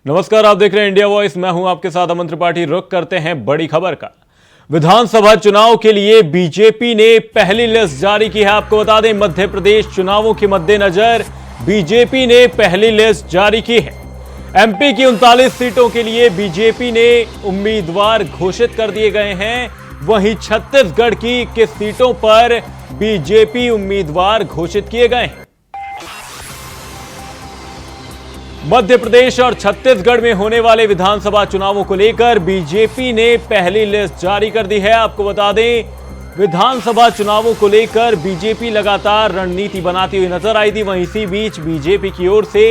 नमस्कार, आप देख रहे हैं इंडिया वॉइस। मैं हूं आपके साथ अमन त्रिपाठी। रुख करते हैं बड़ी खबर का। विधानसभा चुनाव के लिए बीजेपी ने पहली लिस्ट जारी की है। आपको बता दें, मध्य प्रदेश चुनावों के मद्देनजर बीजेपी ने पहली लिस्ट जारी की है। एमपी की 39 सीटों के लिए बीजेपी ने उम्मीदवार घोषित कर दिए गए हैं। वहीं छत्तीसगढ़ की 21 सीटों पर बीजेपी उम्मीदवार घोषित किए गए हैं। मध्य प्रदेश और छत्तीसगढ़ में होने वाले विधानसभा चुनावों को लेकर बीजेपी ने पहली लिस्ट जारी कर दी है। आपको बता दें, विधानसभा चुनावों को लेकर बीजेपी लगातार रणनीति बनाती हुई नजर आई थी। वहीं इसी बीच बीजेपी की ओर से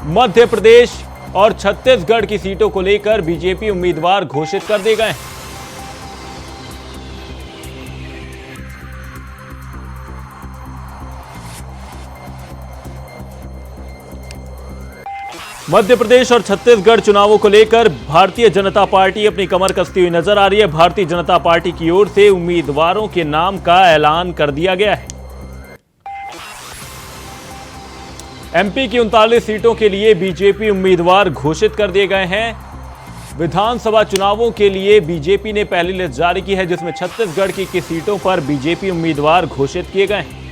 मध्य प्रदेश और छत्तीसगढ़ की सीटों को लेकर बीजेपी उम्मीदवार घोषित कर दिए गए हैं। मध्य प्रदेश और छत्तीसगढ़ चुनावों को लेकर भारतीय जनता पार्टी अपनी कमर कसती हुई नजर आ रही है। भारतीय जनता पार्टी की ओर से उम्मीदवारों के नाम का ऐलान कर दिया गया है। एमपी की 39 सीटों के लिए बीजेपी उम्मीदवार घोषित कर दिए गए हैं। विधानसभा चुनावों के लिए बीजेपी ने पहली लिस्ट जारी की है, जिसमें छत्तीसगढ़ की 21 सीटों पर बीजेपी उम्मीदवार घोषित किए गए हैं।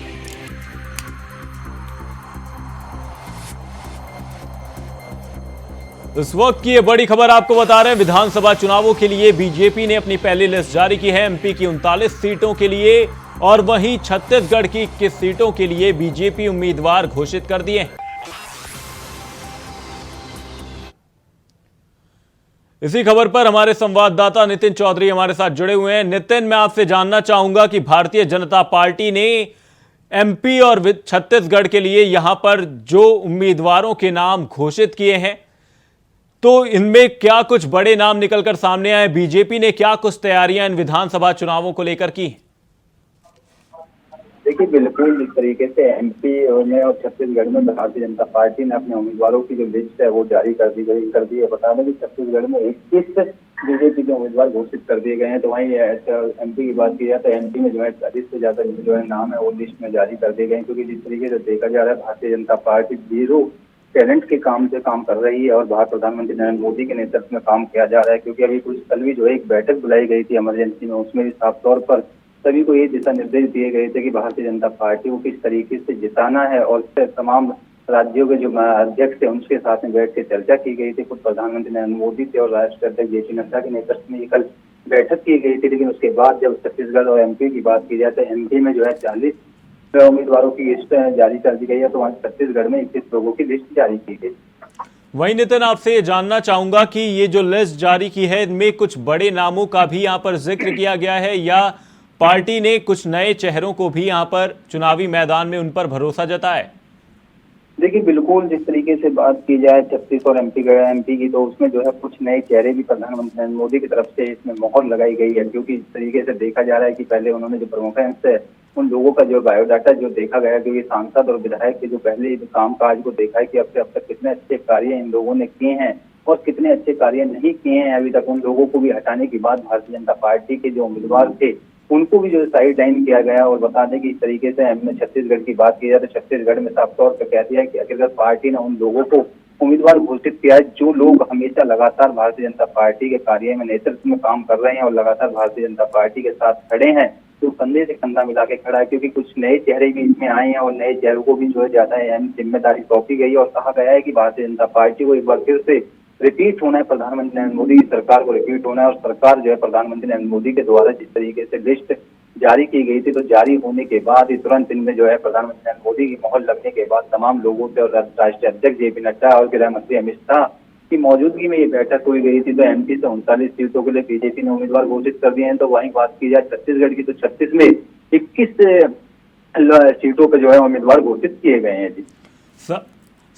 इस वक्त की ये बड़ी खबर आपको बता रहे हैं। विधानसभा चुनावों के लिए बीजेपी ने अपनी पहली लिस्ट जारी की है। एमपी की 39 सीटों के लिए और वहीं छत्तीसगढ़ की 21 सीटों के लिए बीजेपी उम्मीदवार घोषित कर दिए हैं। इसी खबर पर हमारे संवाददाता नितिन चौधरी हमारे साथ जुड़े हुए हैं। नितिन, मैं आपसे जानना चाहूंगा कि भारतीय जनता पार्टी ने एमपी और छत्तीसगढ़ के लिए यहां पर जो उम्मीदवारों के नाम घोषित किए हैं, तो इनमें क्या कुछ बड़े नाम निकलकर सामने आए? बीजेपी ने क्या कुछ तैयारियां इन विधानसभा चुनावों को लेकर की? देखिए, बिल्कुल जिस तरीके से एमपी में और छत्तीसगढ़ में भारतीय जनता पार्टी ने अपने उम्मीदवारों की जो लिस्ट है वो जारी कर दी है। बता दें कि छत्तीसगढ़ में 21 बीजेपी के उम्मीदवार घोषित कर दिए गए हैं। तो वहीं एमपी की बात की जाए तो एमपी में जो है 40 से ज्यादा जो है नाम है वो लिस्ट में जारी कर दिए गए हैं। क्योंकि जिस तरीके से देखा जा रहा है, Bharatiya Janata party zero talent के काम से काम कर रही है और भारत प्रधानमंत्री नरेंद्र मोदी के नेतृत्व में काम किया जा रहा है। क्योंकि अभी कुछ कल भी जो है एक बैठक बुलाई गई थी इमरजेंसी में, उसमें भी साफ तौर पर सभी को ये दिशा निर्देश दिए गए थे कि भारतीय जनता पार्टी को किस तरीके से जिताना है। और तमाम राज्यों के जो अध्यक्ष थे उनके साथ में बैठ के चर्चा की गई थी। खुद प्रधानमंत्री नरेंद्र मोदी थे और राष्ट्रीय अध्यक्ष जेपी नड्डा के नेतृत्व में कल बैठक की गई थी। लेकिन उसके बाद जब छत्तीसगढ़ और एमपी की बात की जाए तो एमपी में जो है 40 उम्मीदवारों की लिस्ट जारी कर दी गई है, तो वहाँ छत्तीसगढ़ में 21 लोगों की लिस्ट जारी की गई। वहीं नितिन, आपसे ये जानना चाहूंगा कि ये जो लिस्ट जारी की है, इनमें कुछ बड़े नामों का भी यहाँ पर जिक्र किया गया है या पार्टी ने कुछ नए चेहरों को भी यहाँ पर चुनावी मैदान में उन पर भरोसा जताया है? देखिए, बिल्कुल जिस तरीके से बात की जाए छत्तीस और एमपी की, तो उसमें जो है कुछ नए चेहरे भी प्रधानमंत्री नरेंद्र मोदी की तरफ से इसमें मोहर लगाई गई है। क्योंकि जिस तरीके से देखा जा रहा है कि पहले उन्होंने जो प्रमुख है उन लोगों का जो बायोडाटा जो देखा गया, क्योंकि सांसद और विधायक के जो पहले काम काज को देखा है कि अब तक कितने अच्छे कार्य इन लोगों ने किए हैं और कितने अच्छे कार्य नहीं किए हैं अभी तक, उन लोगों को भी हटाने के बाद भारतीय जनता पार्टी के जो उम्मीदवार थे उनको भी जो साइड लाइन किया गया। और बता दें कि इस तरीके से छत्तीसगढ़ की बात की जाए तो छत्तीसगढ़ में साफ तौर पर कह दिया है कि अगर पार्टी ने उन लोगों को उम्मीदवार घोषित किया है जो लोग हमेशा लगातार भारतीय जनता पार्टी के कार्य में नेतृत्व में काम कर रहे हैं और लगातार भारतीय जनता पार्टी के साथ खड़े हैं, तो कंधे से कंधा मिला के खड़ा है। क्योंकि कुछ नए चेहरे भी इसमें आए हैं और नए चेहरों को भी जो है ज्यादा अहम जिम्मेदारी सौंपी गई और कहा गया है कि भारतीय जनता पार्टी को एक बार फिर से रिपीट होना है, प्रधानमंत्री नरेंद्र मोदी की सरकार को रिपीट होना है। और सरकार जो है प्रधानमंत्री नरेंद्र मोदी के द्वारा जिस तरीके से लिस्ट जारी की गई थी, तो जारी होने के बाद ही तुरंत इनमें जो है प्रधानमंत्री नरेंद्र मोदी की मोहर लगने के बाद तमाम लोगों से और राष्ट्रीय अध्यक्ष जेपी नड्डा और गृह मंत्री अमित शाह की मौजूदगी में ये बैठक हुई गई थी। तो एमपी से 39 सीटों के लिए बीजेपी ने उम्मीदवार घोषित कर दिए हैं। तो वहीं बात की जाए छत्तीसगढ़ की, तो 36 में 21 सीटों पर जो है उम्मीदवार घोषित किए गए हैं। जी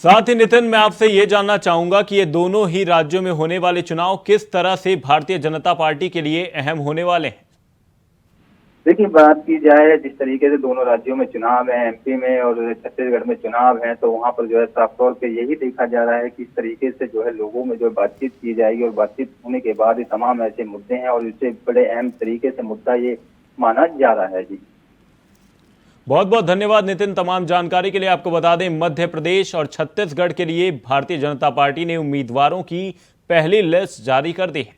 साथ ही नितिन, मैं आपसे ये जानना चाहूंगा कि ये दोनों ही राज्यों में होने वाले चुनाव किस तरह से भारतीय जनता पार्टी के लिए अहम होने वाले हैं? देखिए, बात की जाए जिस तरीके से दोनों राज्यों में चुनाव है, एमपी में और छत्तीसगढ़ में चुनाव है, तो वहां पर जो है साफ तौर पे यही देखा जा रहा है कि इस तरीके से जो है लोगों में जो बातचीत की जाएगी और बातचीत होने के बाद ये तमाम ऐसे मुद्दे हैं और इससे बड़े अहम तरीके से मुद्दा ये माना जा रहा है। जी बहुत बहुत धन्यवाद नितिन, तमाम जानकारी के लिए। आपको बता दें, मध्य प्रदेश और छत्तीसगढ़ के लिए भारतीय जनता पार्टी ने उम्मीदवारों की पहली लिस्ट जारी कर दी है।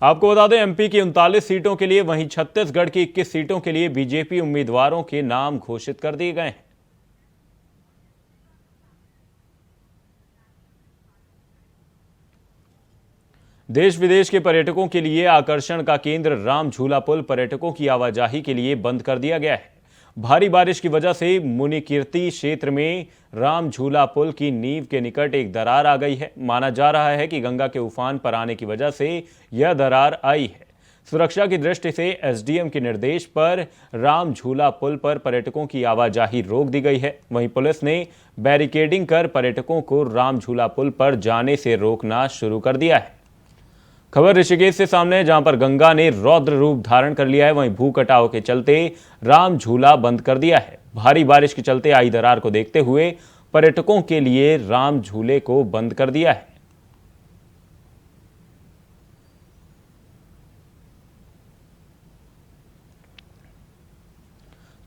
आपको बता दें, एमपी की 39 सीटों के लिए, वहीं छत्तीसगढ़ की 21 सीटों के लिए बीजेपी उम्मीदवारों के नाम घोषित कर दिए गए हैं। देश विदेश के पर्यटकों के लिए आकर्षण का केंद्र राम झूला पुल पर्यटकों की आवाजाही के लिए बंद कर दिया गया है। भारी बारिश की वजह से मुनिकीर्ति क्षेत्र में राम झूला पुल की नींव के निकट एक दरार आ गई है। माना जा रहा है कि गंगा के उफान पर आने की वजह से यह दरार आई है। सुरक्षा की दृष्टि से एसडीएम के निर्देश पर राम झूला पुल पर पर्यटकों की आवाजाही रोक दी गई है। वहीं पुलिस ने बैरिकेडिंग कर पर्यटकों को राम झूला पुल पर जाने से रोकना शुरू कर दिया है। खबर ऋषिकेश से सामने है, जहां पर गंगा ने रौद्र रूप धारण कर लिया है। वहीं भू कटाव के चलते राम झूला बंद कर दिया है। भारी बारिश के चलते आई दरार को देखते हुए पर्यटकों के लिए राम झूले को बंद कर दिया है।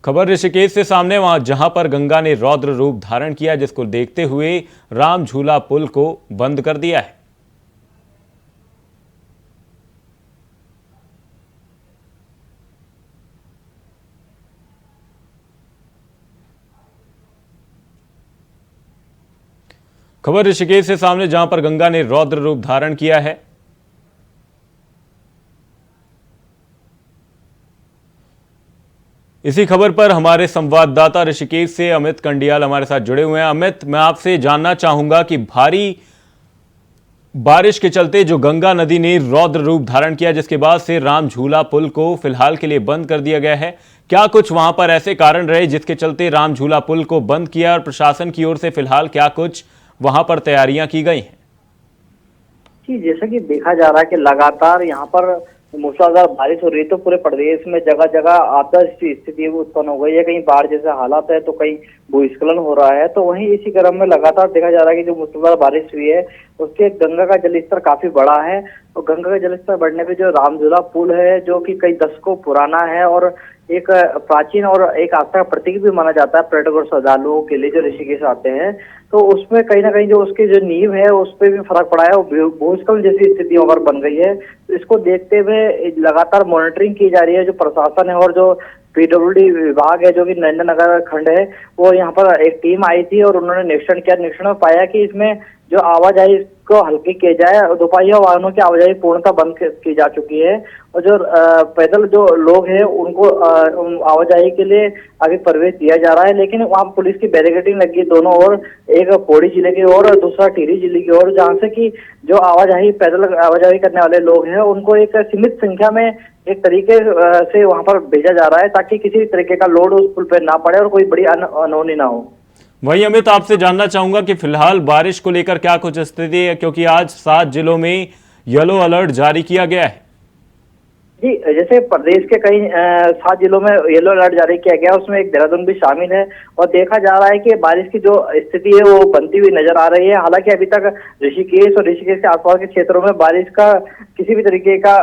खबर ऋषिकेश से सामने, वहां जहां पर गंगा ने रौद्र रूप धारण किया, जिसको देखते हुए राम झूला पुल को बंद कर दिया है। खबर ऋषिकेश से सामने, जहां पर गंगा ने रौद्र रूप धारण किया है। इसी खबर पर हमारे संवाददाता ऋषिकेश से अमित कंडियाल हमारे साथ जुड़े हुए हैं। अमित, मैं आपसे जानना चाहूंगा कि भारी बारिश के चलते जो गंगा नदी ने रौद्र रूप धारण किया, जिसके बाद से राम झूला पुल को फिलहाल के लिए बंद कर दिया गया है, क्या कुछ वहां पर ऐसे कारण रहे जिसके चलते राम झूला पुल को बंद किया, और प्रशासन की ओर से फिलहाल क्या कुछ वहां पर तैयारियां की गई हैं? जी, जैसा कि देखा जा रहा है कि लगातार यहाँ पर मूसलाधार बारिश हो रही है, तो पूरे प्रदेश में जगह जगह आपदा की स्थिति उत्पन्न हो गई है। कहीं बाढ़ जैसे हालात है तो कहीं भूस्खलन हो रहा है। तो वहीं इसी क्रम में लगातार देखा जा रहा है कि जो मूसलाधार बारिश हुई है उसके गंगा का जलस्तर काफी बढ़ा है। तो गंगा का जलस्तर बढ़ने पे जो रामझूला पुल है, जो कि कई दशकों पुराना है और एक प्राचीन और एक आस्था का प्रतीक भी माना जाता है पर्यटक और श्रद्धालुओं के लिए जो ऋषिकेश आते हैं, तो उसमें कहीं ना कहीं जो उसकी जो नींव है उस पर भी फर्क पड़ा है और भूस्खलन जैसी स्थिति वहां पर बन गई है। तो इसको देखते हुए लगातार मॉनिटरिंग की जा रही है। जो प्रशासन है और जो पीडब्ल्यूडी विभाग है, जो कि नरेंद्र खंड है, वो यहाँ पर एक टीम आई थी और उन्होंने निरीक्षण किया। निरीक्षण में पाया कि इसमें जो आवाजाही को हल्की किया जाए, दोपहिया वाहनों की आवाजाही पूर्णतः बंद की जा चुकी है और जो पैदल जो लोग हैं उनको आवाजाही के लिए अभी प्रवेश दिया जा रहा है। लेकिन वहाँ पुलिस की बैरिकेडिंग लगी है दोनों ओर, एक पौड़ी जिले की ओर और दूसरा टिहरी जिले की ओर, जहाँ से कि जो आवाजाही पैदल आवाजाही करने वाले लोग हैं उनको एक सीमित संख्या में एक तरीके से वहाँ पर भेजा जा रहा है, ताकि किसी तरीके का लोड उस पुल पर ना पड़े और कोई बड़ी अनहोनी ना हो। वहीं अमित, आपसे जानना चाहूंगा कि फिलहाल बारिश को लेकर क्या कुछ स्थिति है, क्योंकि आज 7 जिलों में येलो अलर्ट जारी किया गया है। जी, जैसे प्रदेश के कई 7 जिलों में येलो अलर्ट जारी किया गया, उसमें एक देहरादून भी शामिल है और देखा जा रहा है कि बारिश की जो स्थिति है वो बनती हुई नजर आ रही है। हालांकि अभी तक ऋषिकेश और ऋषिकेश के आसपास के क्षेत्रों में बारिश का किसी भी तरीके का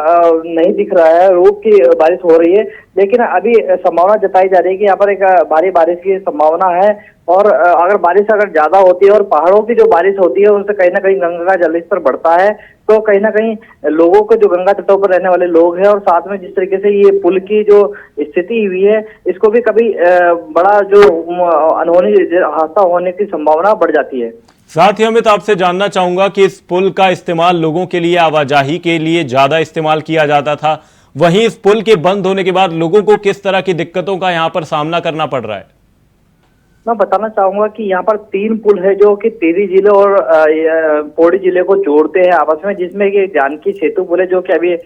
नहीं दिख रहा है, रूप की बारिश हो रही है। लेकिन अभी संभावना जताई जा रही है कि यहाँ पर एक भारी बारिश की संभावना है और अगर बारिश ज्यादा होती है और पहाड़ों की जो बारिश होती है उससे कहीं ना कहीं गंगा का जलस्तर बढ़ता है, तो कहीं ना कहीं लोगों को जो गंगा तटों पर रहने वाले लोग हैं और साथ में जिस तरीके से ये पुल की जो स्थिति हुई है, इसको भी कभी बड़ा जो अनहोनी हादसा होने की संभावना बढ़ जाती है। साथ ही अमित, आपसे जानना चाहूंगा कि इस पुल का इस्तेमाल लोगों के लिए आवाजाही के लिए ज्यादा इस्तेमाल किया जाता था, वहीं इस पुल के बंद होने के बाद लोगों को किस तरह की दिक्कतों का यहाँ पर सामना करना पड़ रहा है? मैं बताना चाहूंगा कि यहाँ पर 3 पुल है जो कि टिहरी जिले और पौड़ी जिले को जोड़ते हैं आपस में, जिसमें कि जानकी सेतु पुल है जो कि अभी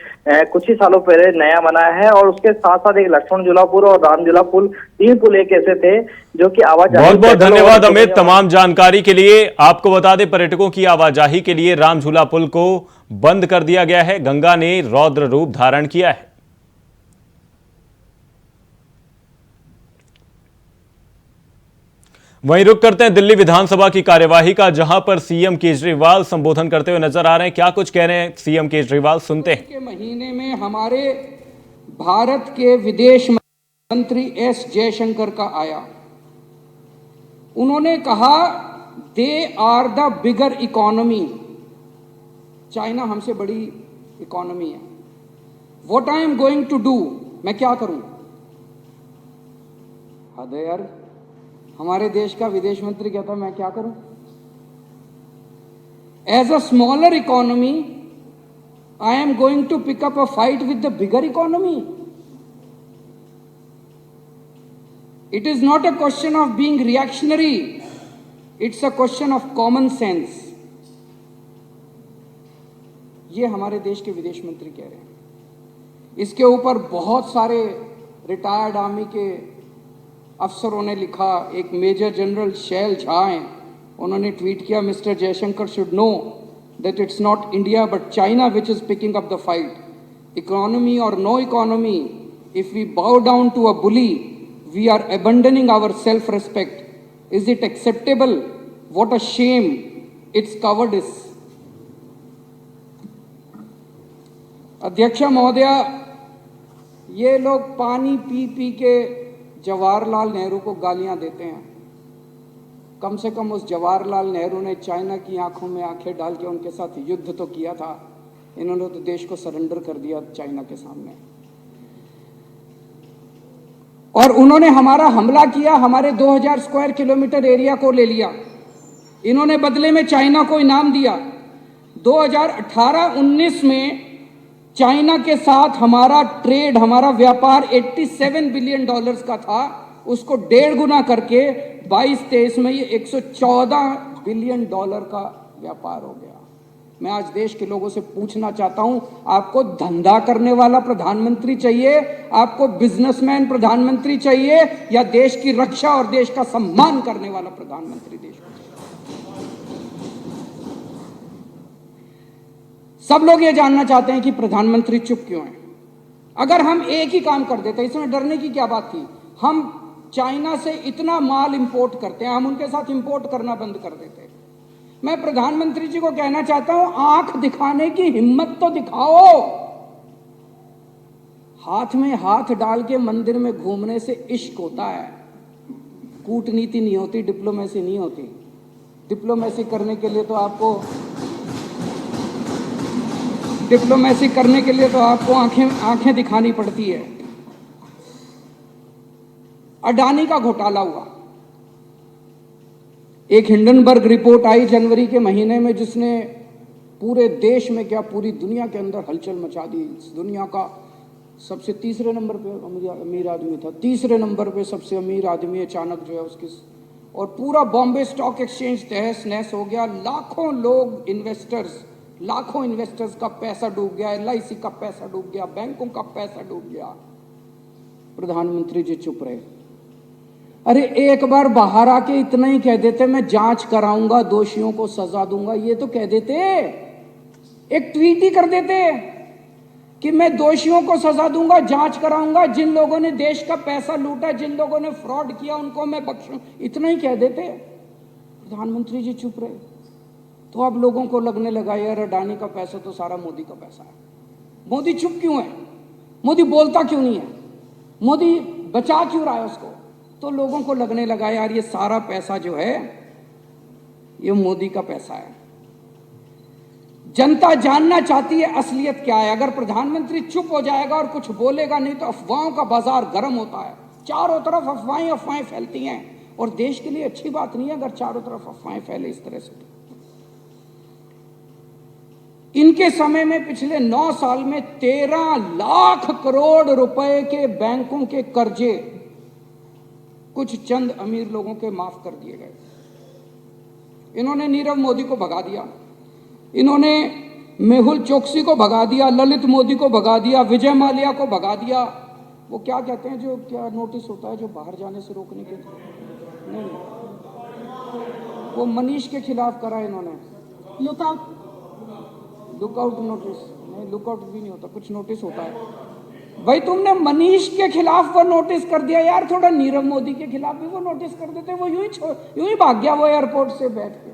कुछ ही सालों पहले नया बना है और उसके साथ साथ एक लक्ष्मण झूला पुल और राम झूला पुल, 3 पुल एक ऐसे थे जो कि आवाजाही। बहुत बहुत धन्यवाद अमित तमाम जानकारी के लिए। आपको बता दें, पर्यटकों की आवाजाही के लिए राम झूला पुल को बंद कर दिया गया है। गंगा ने रौद्र रूप धारण किया है। वहीं रुक करते हैं दिल्ली विधानसभा की कार्यवाही का, जहां पर सीएम केजरीवाल संबोधन करते हुए नजर आ रहे हैं। क्या कुछ कह रहे हैं सीएम केजरीवाल, सुनते हैं। के महीने में हमारे भारत के विदेश मंत्री एस जयशंकर का आया। उन्होंने कहा they are the bigger economy, China हमसे बड़ी इकोनॉमी है। What I am going to do, मैं क्या करूं? हद है यार, हमारे देश का विदेश मंत्री कहता मैं क्या करूं? As a smaller economy I am going to pick up a fight with the bigger economy. It is not a question of being reactionary. It's a question of common sense. ये हमारे देश के विदेश मंत्री कह रहे हैं। इसके ऊपर बहुत सारे रिटायर्ड आर्मी के अफसरों ने लिखा। एक मेजर जनरल शैल झा हैं, उन्होंने ट्वीट किया, mister Jaishankar should know that it's not India but China which is picking up the fight. Economy or no economy, if we bow down to a bully, we are abandoning our self-respect. Is it acceptable? What a shame. It's cowardice. अध्यक्ष महोदया, ये लोग पानी P P के जवाहरलाल नेहरू को गालियां देते हैं। कम से कम उस जवाहरलाल नेहरू ने चाइना की आंखों में आंखें डाल के उनके साथ युद्ध तो किया था। इन्होंने तो देश को सरेंडर कर दिया चाइना के सामने। और उन्होंने हमारा हमला किया, हमारे 2000 स्क्वायर किलोमीटर एरिया को ले लिया। इन्होंने बदले में चाइना को इनाम दिया। 2018-19 में चाइना के साथ हमारा ट्रेड, हमारा व्यापार 87 बिलियन डॉलर्स का था, उसको 1.5 गुना करके 22-23 में ये 114 बिलियन डॉलर का व्यापार हो गया। मैं आज देश के लोगों से पूछना चाहता हूं, आपको धंधा करने वाला प्रधानमंत्री चाहिए, आपको बिजनेसमैन प्रधानमंत्री चाहिए, या देश की रक्षा और देश का सम्मान करने वाला प्रधानमंत्री देश को चाहिए? सब लोग ये जानना चाहते हैं कि प्रधानमंत्री चुप क्यों है। अगर हम एक ही काम कर देते, इसमें डरने की क्या बात थी? हम चाइना से इतना माल इंपोर्ट करते हैं, हम उनके साथ इंपोर्ट करना बंद कर देते। मैं प्रधानमंत्री जी को कहना चाहता हूं, आंख दिखाने की हिम्मत तो दिखाओ। हाथ में हाथ डाल के मंदिर में घूमने से इश्क होता है, कूटनीति नहीं होती, डिप्लोमेसी नहीं होती। डिप्लोमेसी करने के लिए तो आपको आंखें दिखानी पड़ती है। अडानी का घोटाला हुआ, एक हिंडनबर्ग रिपोर्ट आई जनवरी के महीने में, जिसने पूरे देश में क्या पूरी दुनिया के अंदर हलचल मचा दी। दुनिया का सबसे तीसरे नंबर पे अमीर आदमी था, तीसरे नंबर पे सबसे अमीर आदमी अचानक जो है उसकी, और पूरा बॉम्बे स्टॉक एक्सचेंज तहस नहस हो गया। लाखों इन्वेस्टर्स का पैसा डूब गया, LIC का पैसा डूब गया, बैंकों का पैसा डूब गया। प्रधानमंत्री जी चुप रहे। अरे एक बार बाहर आके इतना ही कह देते, मैं जांच कराऊंगा, दोषियों को सजा दूंगा, ये तो कह देते। एक ट्वीट ही कर देते कि मैं दोषियों को सजा दूंगा, जांच कराऊंगा, जिन लोगों ने देश का पैसा लूटा, जिन लोगों ने फ्रॉड किया, उनको मैं बख्शूं, इतना ही कह देते। प्रधानमंत्री जी चुप रहे। तो अब लोगों को लगने लगा यार अडानी का पैसा तो सारा मोदी का पैसा है। मोदी चुप क्यों है? मोदी बोलता क्यों नहीं है? मोदी बचा क्यों रहा है उसको? तो लोगों को लगने लगा यार ये सारा पैसा जो है ये मोदी का पैसा है। जनता जानना चाहती है असलियत क्या है। अगर प्रधानमंत्री चुप हो जाएगा और कुछ बोलेगा नहीं तो अफवाहों का बाजार गर्म होता है। चारों तरफ अफवाहें फैलती हैं, और देश के लिए अच्छी बात नहीं है अगर चारों तरफ अफवाहें फैले इस तरह से। इनके समय में पिछले 9 साल में 13 लाख करोड़ रुपए के बैंकों के कर्जे कुछ चंद अमीर लोगों के माफ कर दिए गए। इन्होंने नीरव मोदी को भगा दिया, इन्होंने मेहुल चोकसी को भगा दिया, ललित मोदी को भगा दिया, विजय माल्या को भगा दिया। वो क्या कहते हैं, जो क्या नोटिस होता है जो बाहर जाने से रोकने के, नहीं, वो मनीष के खिलाफ करा इन्होंने, लुकआउट नोटिस। नहीं, लुकआउट भी नहीं होता, कुछ नोटिस होता है, भाई तुमने मनीष के खिलाफ वो नोटिस कर दिया यार, थोड़ा नीरव मोदी के खिलाफ भी वो नोटिस कर देते। वो यूं ही भाग गया वो एयरपोर्ट से बैठ के,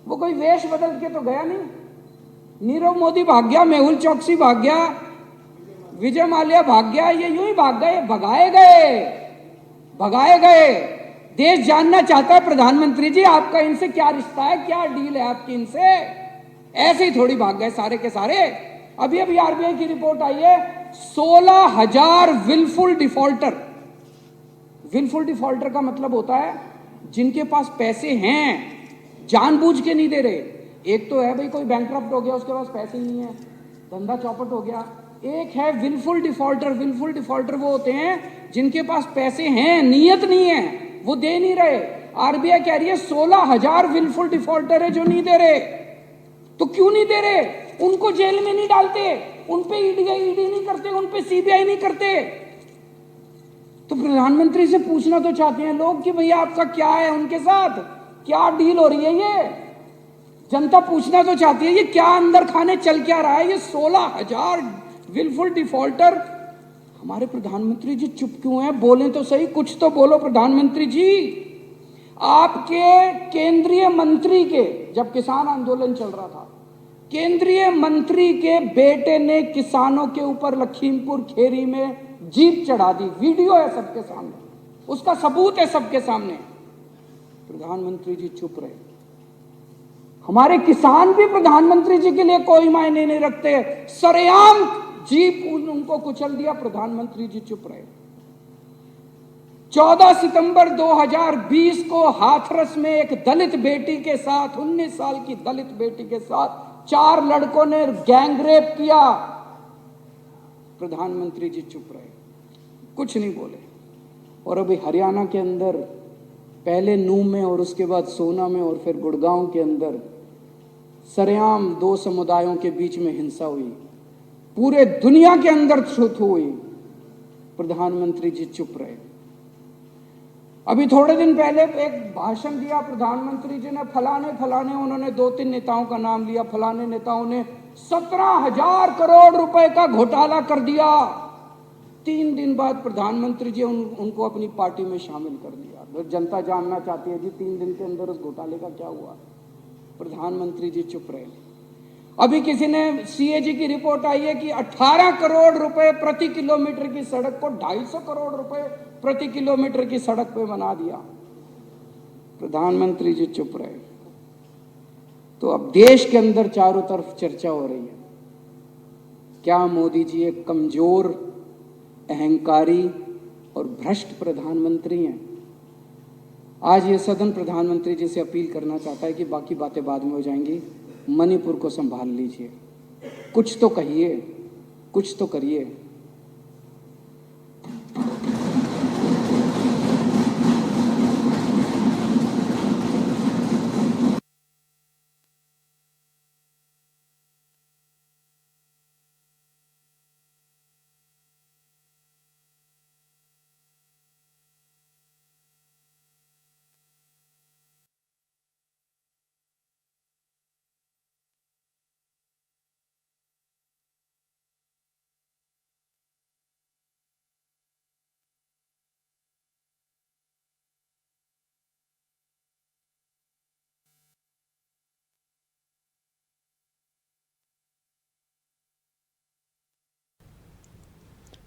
वो कोई वेश बदल के तो गया नहीं। नीरव मोदी भाग गया, मेहुल चौकसी भाग गया, विजय माल्या भाग गया, ये यूं ही भाग गए, भगाए गए। देश जानना चाहता है प्रधानमंत्री जी आपका इनसे क्या रिश्ता है, क्या डील है आपकी इनसे। ऐसे ही थोड़ी भाग गए सारे के सारे। अभी आरबीआई की रिपोर्ट आई है, 16,000 विलफुल डिफॉल्टर। विलफुल डिफॉल्टर का मतलब होता है जिनके पास पैसे हैं, जानबूझ के नहीं दे रहे। एक तो है भाई कोई बैंकक्रप्ट हो गया, उसके पास पैसे नहीं है, धंधा चौपट हो गया। एक है विलफुल डिफॉल्टर। विलफुल डिफॉल्टर वो होते हैं जिनके पास पैसे हैं, नीयत नहीं है, वो दे नहीं रहे। आरबीआई कह रही है 16,000 विलफुल डिफॉल्टर है जो नहीं दे रहे। तो क्यों नहीं दे रहे? उनको जेल में नहीं डालते, उन पे ईडी नहीं करते, उन पे सीबीआई नहीं करते। तो प्रधानमंत्री से पूछना तो चाहते हैं लोग कि भैया आपका क्या है उनके साथ, क्या डील हो रही है। ये जनता पूछना तो चाहती है ये क्या अंदर खाने चल क्या रहा है। ये 16,000 विलफुल डिफॉल्टर। हमारे प्रधानमंत्री जी चुप क्यों हैं? बोले तो सही, कुछ तो बोलो प्रधानमंत्री जी। आपके केंद्रीय मंत्री के, जब किसान आंदोलन चल रहा था, केंद्रीय मंत्री के बेटे ने किसानों के ऊपर लखीमपुर खेरी में जीप चढ़ा दी। वीडियो है सबके सामने, उसका सबूत है सबके सामने। प्रधानमंत्री जी चुप रहे। हमारे किसान भी प्रधानमंत्री जी के लिए कोई मायने नहीं रखते, सरेआम जीप उनको कुचल दिया, प्रधानमंत्री जी चुप रहे। 14 सितंबर 2020 को हाथरस में एक दलित बेटी के साथ, 19 साल की दलित बेटी के साथ 4 लड़कों ने गैंगरेप किया। प्रधानमंत्री जी चुप रहे, कुछ नहीं बोले। और अभी हरियाणा के अंदर पहले नूह में और उसके बाद सोना में और फिर गुड़गांव के अंदर सरेआम 2 समुदायों के बीच में हिंसा हुई, पूरे दुनिया के अंदर छूत हुई। प्रधानमंत्री जी चुप रहे। अभी थोड़े दिन पहले एक भाषण दिया प्रधानमंत्री जी ने, फलाने उन्होंने 2-3 नेताओं का नाम लिया, फलाने नेताओं ने 17,000 करोड़ रुपए का घोटाला कर दिया। 3 दिन बाद प्रधानमंत्री जी उनको अपनी पार्टी में शामिल कर दिया। जनता जानना चाहती है जी 3 दिन के अंदर उस घोटाले का क्या हुआ। प्रधानमंत्री जी चुप रहे। अभी किसी ने सीएजी की रिपोर्ट आई है कि 18 करोड़ रुपए प्रति किलोमीटर की सड़क को 250 करोड़ रुपए प्रति किलोमीटर की सड़क पे बना दिया। प्रधानमंत्री जी चुप रहे। तो अब देश के अंदर चारों तरफ चर्चा हो रही है, क्या मोदी जी एक कमजोर, अहंकारी और भ्रष्ट प्रधानमंत्री हैं? आज ये सदन प्रधानमंत्री जी से अपील करना चाहता है कि बाकी बातें बाद में हो जाएंगी, मणिपुर को संभाल लीजिए, कुछ तो कहिए, कुछ तो करिए।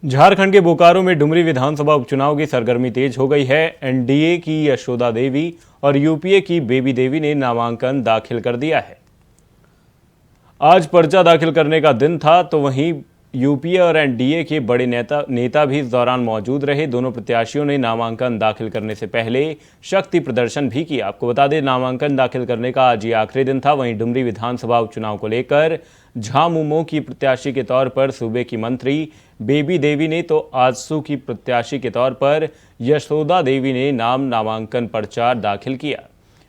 झारखंड के बोकारो में डुमरी विधानसभा उपचुनाव की सरगर्मी तेज हो गई है। एनडीए की यशोदा देवी और यूपीए की बेबी देवी ने नामांकन दाखिल कर दिया है। आज पर्चा दाखिल करने का दिन था, तो वहीं यूपीए और एनडीए के बड़े नेता भी इस दौरान मौजूद रहे। दोनों प्रत्याशियों ने नामांकन दाखिल करने से पहले शक्ति प्रदर्शन भी किया। आपको बता दें, नामांकन दाखिल करने का आज ये आखिरी दिन था। वहीं डुमरी विधानसभा उपचुनाव को लेकर झामुमो की प्रत्याशी के तौर पर सूबे की मंत्री बेबी देवी ने, तो आजसू की प्रत्याशी के तौर पर यशोदा देवी ने नामांकन पर्चा दाखिल किया।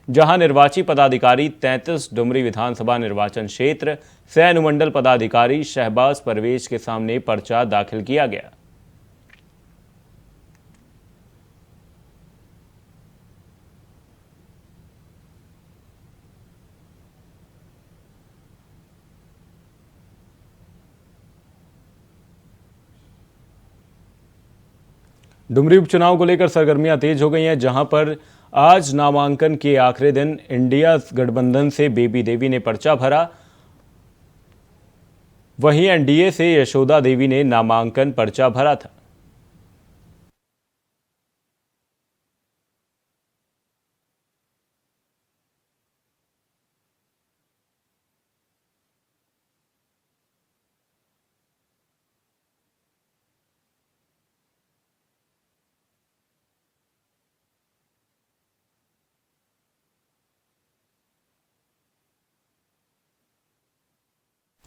जहां निर्वाची पदाधिकारी 33 डुमरी विधानसभा निर्वाचन क्षेत्र से अनुमंडल पदाधिकारी शहबाज परवेज के सामने पर्चा दाखिल किया गया। डुमरी उपचुनाव को लेकर सरगर्मियां तेज हो गई हैं, जहां पर आज नामांकन के आखिरी दिन इंडिया गठबंधन से बेबी देवी ने पर्चा भरा। वहीं एनडीए से यशोदा देवी ने नामांकन पर्चा भरा था।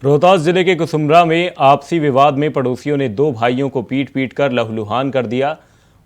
रोहतास जिले के कुसुम्भरा में आपसी विवाद में पड़ोसियों ने दो भाइयों को पीट पीट कर लहूलुहान कर दिया।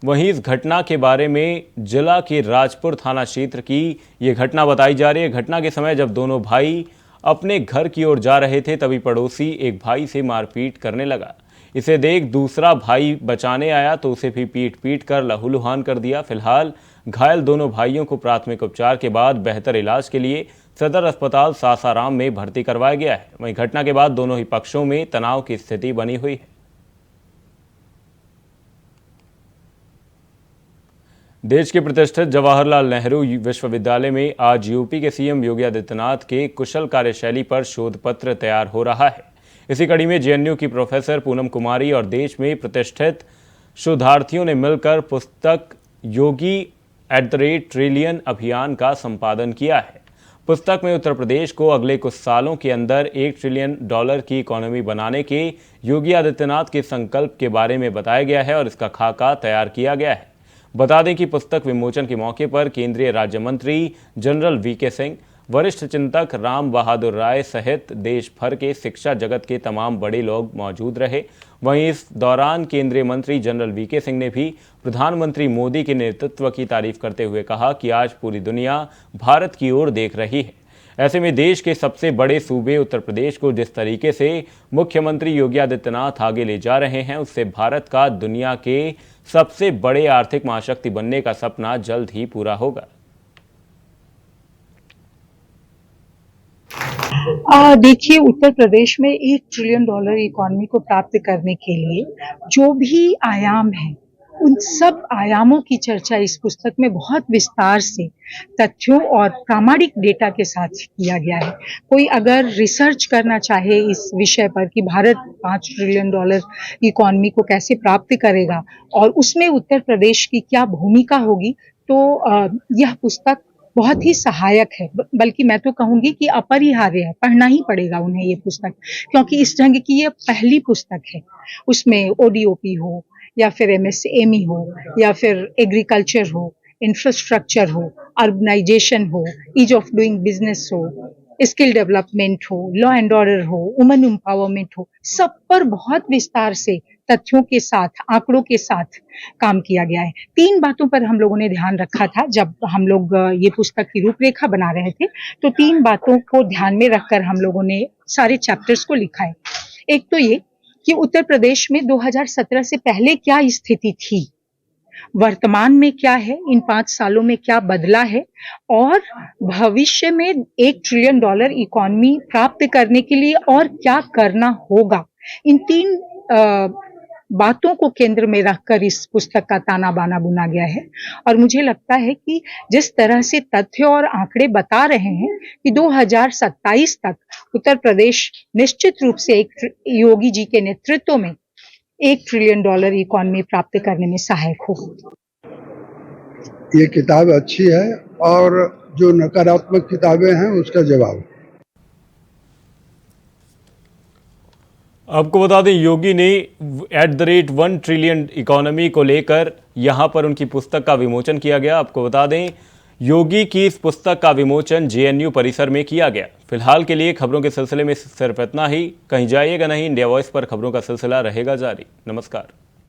वहीं इस घटना के बारे में जिला के राजपुर थाना क्षेत्र की ये घटना बताई जा रही है। घटना के समय जब दोनों भाई अपने घर की ओर जा रहे थे, तभी पड़ोसी एक भाई से मारपीट करने लगा। इसे देख दूसरा भाई बचाने आया तो उसे भी पीट पीट कर लहूलुहान कर दिया। फिलहाल घायल दोनों भाइयों को प्राथमिक उपचार के बाद बेहतर इलाज के लिए सदर अस्पताल सासाराम में भर्ती करवाया गया है। वहीं घटना के बाद दोनों ही पक्षों में तनाव की स्थिति बनी हुई है। देश के प्रतिष्ठित जवाहरलाल नेहरू विश्वविद्यालय में आज यूपी के सीएम योगी आदित्यनाथ के कुशल कार्यशैली पर शोध पत्र तैयार हो रहा है। इसी कड़ी में जेएनयू की प्रोफेसर पूनम कुमारी और देश में प्रतिष्ठित शोधार्थियों ने मिलकर पुस्तक योगी @ट्रिलियन अभियान का संपादन किया है। पुस्तक में उत्तर प्रदेश को अगले कुछ सालों के अंदर $1 ट्रिलियन की इकोनॉमी बनाने के योगी आदित्यनाथ के संकल्प के बारे में बताया गया है और इसका खाका तैयार किया गया है। बता दें कि पुस्तक विमोचन के मौके पर केंद्रीय राज्य मंत्री जनरल वीके सिंह, वरिष्ठ चिंतक राम बहादुर राय सहित देश भर के शिक्षा जगत के तमाम बड़े लोग मौजूद रहे। वहीं इस दौरान केंद्रीय मंत्री जनरल वीके सिंह ने भी प्रधानमंत्री मोदी के नेतृत्व की तारीफ करते हुए कहा कि आज पूरी दुनिया भारत की ओर देख रही है। ऐसे में देश के सबसे बड़े सूबे उत्तर प्रदेश को जिस तरीके से मुख्यमंत्री योगी आदित्यनाथ आगे ले जा रहे हैं, उससे भारत का दुनिया के सबसे बड़े आर्थिक महाशक्ति बनने का सपना जल्द ही पूरा होगा। देखिए, उत्तर प्रदेश में $1 ट्रिलियन इकोनॉमी को प्राप्त करने के लिए जो भी आयाम है, उन सब आयामों की चर्चा इस पुस्तक में बहुत विस्तार से तथ्यों और प्रामाणिक डेटा के साथ किया गया है। कोई अगर रिसर्च करना चाहे इस विषय पर कि भारत $5 ट्रिलियन इकोनॉमी को कैसे प्राप्त करेगा और उसमें उत्तर प्रदेश की क्या भूमिका होगी, तो यह पुस्तक बहुत ही सहायक है। बल्कि मैं तो कहूंगी कि अपरिहार्य है, पढ़ना ही पड़ेगा उन्हें ये पुस्तक, क्योंकि इस ढंग की ये पहली पुस्तक है। उसमें ओडीओपी हो या फिर एमएसएमई हो या फिर एग्रीकल्चर हो, इंफ्रास्ट्रक्चर हो, अर्बनाइजेशन हो, ईज ऑफ डूइंग बिजनेस हो, स्किल डेवलपमेंट हो, लॉ एंड ऑर्डर हो, वुमेन एम्पावरमेंट हो, सब पर बहुत विस्तार से तथ्यों के साथ, आंकड़ों के साथ काम किया गया है। 3 बातों पर हम लोगों ने ध्यान रखा था जब हम लोग ये पुस्तक की रूपरेखा बना रहे थे, तो 3 बातों को ध्यान में रखकर हम लोगों ने सारे चैप्टर्स को लिखा है। एक तो ये कि उत्तर प्रदेश में 2017 से पहले क्या स्थिति थी, वर्तमान में क्या है, इन 5 सालों में क्या बदला है और भविष्य में $1 ट्रिलियन इकोनॉमी प्राप्त करने के लिए और क्या करना होगा। इन 3 बातों को केंद्र में रखकर इस पुस्तक का ताना बाना बुना गया है। और मुझे लगता है कि जिस तरह से तथ्य और आंकड़े बता रहे हैं कि 2027 तक उत्तर प्रदेश निश्चित रूप से योगी जी के नेतृत्व में $1 ट्रिलियन इकोनॉमी प्राप्त करने में सहायक होगा। ये किताब अच्छी है और जो नकारात्मक किताबें हैं उसका जवाब। आपको बता दें, योगी ने @1 ट्रिलियन इकोनॉमी को लेकर यहां पर उनकी पुस्तक का विमोचन किया गया। आपको बता दें, योगी की इस पुस्तक का विमोचन जेएनयू परिसर में किया गया। फिलहाल के लिए खबरों के सिलसिले में सिर्फ इतना ही। कहीं जाइएगा नहीं, इंडिया वॉइस पर खबरों का सिलसिला रहेगा जारी। नमस्कार।